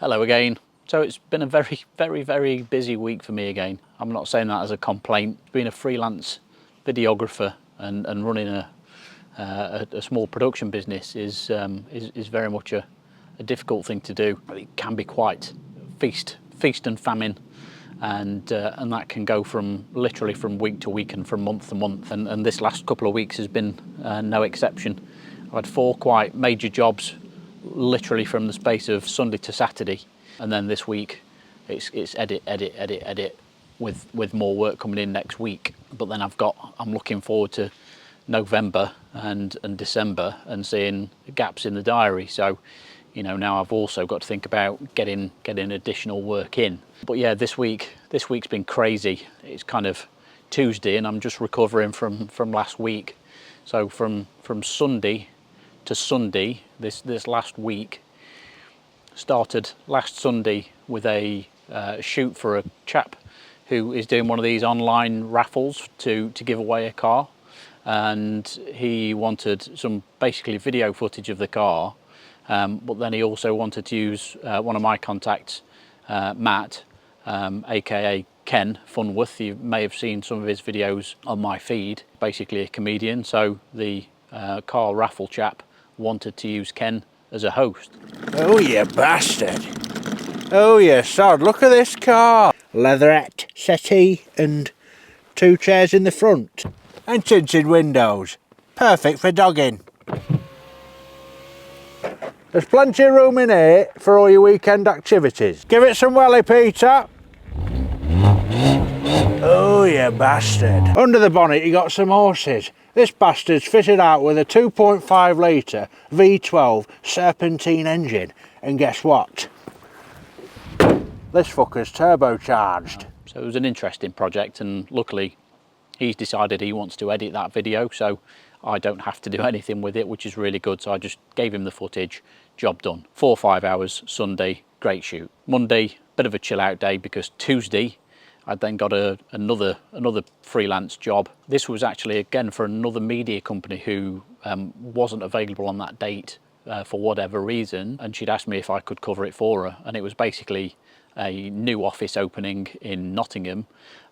Hello again. So it's been a very busy week for me again. I'm not saying that as a complaint. Being a freelance videographer and running a small production business is very much a difficult thing to do. It can be quite feast and famine, and that can go from literally from week to week and from month to month. And this last couple of weeks has been no exception. I've had 4 quite major jobs, literally from the space of Sunday to Saturday, and then this week it's edit with more work coming in next week. But then I'm looking forward to November and December and seeing gaps in the diary. So now I've also got to think about getting additional work in. But yeah, this week's been crazy. It's kind of Tuesday and I'm just recovering from last week. So from Sunday to Sunday, this last week, started last Sunday with a shoot for a chap who is doing one of these online raffles to give away a car, and he wanted some basically video footage of the car, but then he also wanted to use one of my contacts, Matt, aka Ken Funworth. You may have seen some of his videos on my feed, basically a comedian. So the car raffle chap wanted to use Ken as a host. Oh, you bastard. Oh, you sod. Look at this car. Leatherette settee and 2 chairs in the front. And tinted windows. Perfect for dogging. There's plenty of room in here for all your weekend activities. Give it some welly, Peter. Oh, you bastard. Under the bonnet you got some horses. This bastard's fitted out with a 2.5 litre V12 serpentine engine. And guess what? This fucker's turbocharged. So it was an interesting project, and luckily he's decided he wants to edit that video, so I don't have to do anything with it, which is really good. So I just gave him the footage, job done. 4 or 5 hours Sunday, great shoot. Monday, bit of a chill out day, because Tuesday I then got another freelance job. This was actually again for another media company who wasn't available on that date for whatever reason, and she'd asked me if I could cover it for her. And it was basically a new office opening in Nottingham,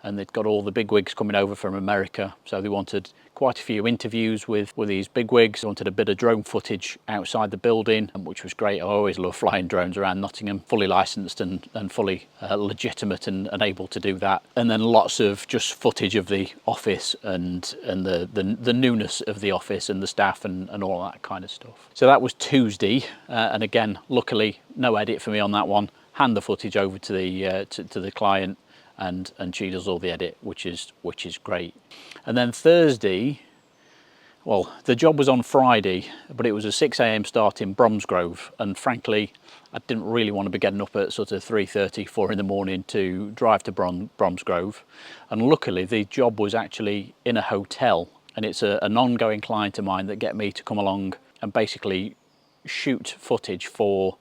and they'd got all the bigwigs coming over from America, so they wanted quite a few interviews with these bigwigs. They wanted a bit of drone footage outside the building, which was great. I always love flying drones around Nottingham, fully licensed and fully legitimate and able to do that. And then lots of just footage of the office and the newness of the office and the staff and all that kind of stuff. So that was Tuesday, and again, luckily no edit for me on that one. Hand the footage over to the client, and she does all the edit, which is great. And then Thursday, well, the job was on Friday, but it was a 6 AM start in Bromsgrove, and frankly I didn't really want to be getting up at sort of 3:30, 4 in the morning to drive to Bromsgrove. And luckily the job was actually in a hotel, and it's an ongoing client of mine that get me to come along and basically shoot footage for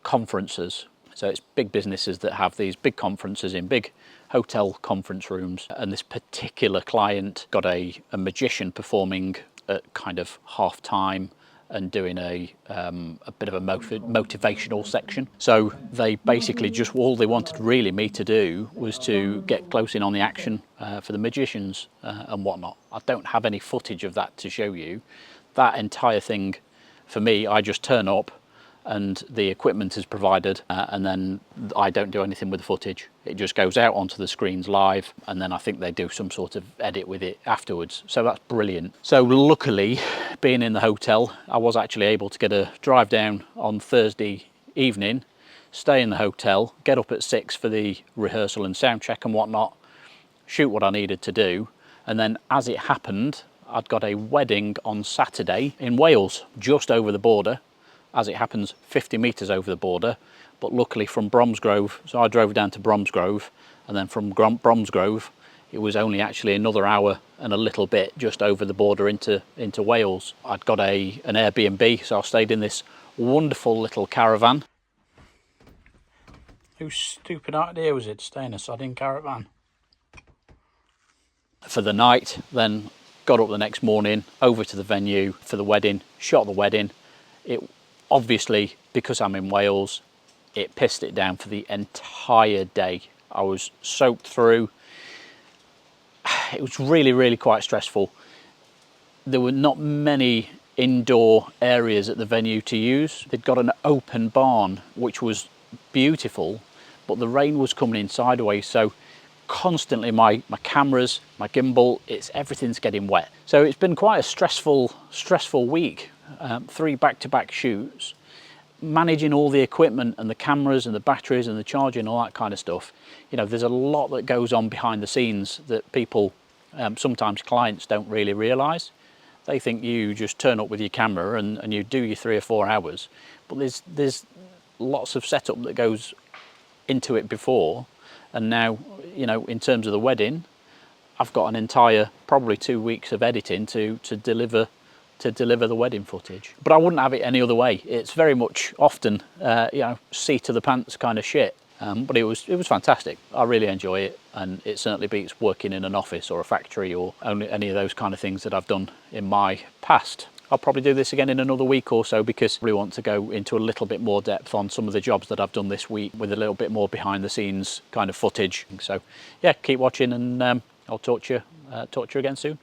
conferences. So it's big businesses that have these big conferences in big hotel conference rooms, and this particular client got a magician performing at kind of half time and doing a bit of a motivational section. So they basically just, all they wanted really me to do was to get close in on the action for the magicians and whatnot. I don't have any footage of that to show you. That entire thing, for me, I just turn up and the equipment is provided, and then I don't do anything with the footage. It just goes out onto the screens live, and then I think they do some sort of edit with it afterwards. So that's brilliant. So luckily, being in the hotel, I was actually able to get a drive down on Thursday evening, stay in the hotel, get up at 6 for the rehearsal and sound check and whatnot, shoot what I needed to do. And then as it happened, I'd got a wedding on Saturday in Wales, just over the border. As it happens, 50 metres over the border, but luckily from Bromsgrove, so I drove down to Bromsgrove, and then from Bromsgrove it was only actually another hour and a little bit just over the border into Wales. I'd got an Airbnb, so I stayed in this wonderful little caravan. Whose stupid idea was it to stay in a sodding caravan? For the night, then got up the next morning, over to the venue for the wedding, shot the wedding. It obviously, because I'm in Wales, it pissed it down for the entire day. I was soaked through. It was really quite stressful. There were not many indoor areas at the venue to use. They'd got an open barn, which was beautiful, but the rain was coming in sideways, so constantly my cameras, my gimbal, everything's getting wet. So it's been quite a stressful week. 3 back-to-back shoots, managing all the equipment and the cameras and the batteries and the charging and all that kind of stuff. You know, there's a lot that goes on behind the scenes that people, sometimes clients, don't really realise. They think you just turn up with your camera and you do your 3 or 4 hours, but there's lots of setup that goes into it before. And now, you know, in terms of the wedding, I've got an entire probably 2 weeks of editing to deliver the wedding footage. But I wouldn't have it any other way. It's very much often you know, seat of the pants kind of shit. But it was fantastic. I really enjoy it, and it certainly beats working in an office or a factory or any of those kind of things that I've done in my past. I'll probably do this again in another week or so, because I really want to go into a little bit more depth on some of the jobs that I've done this week with a little bit more behind the scenes kind of footage. So yeah, keep watching, and I'll talk to you again soon.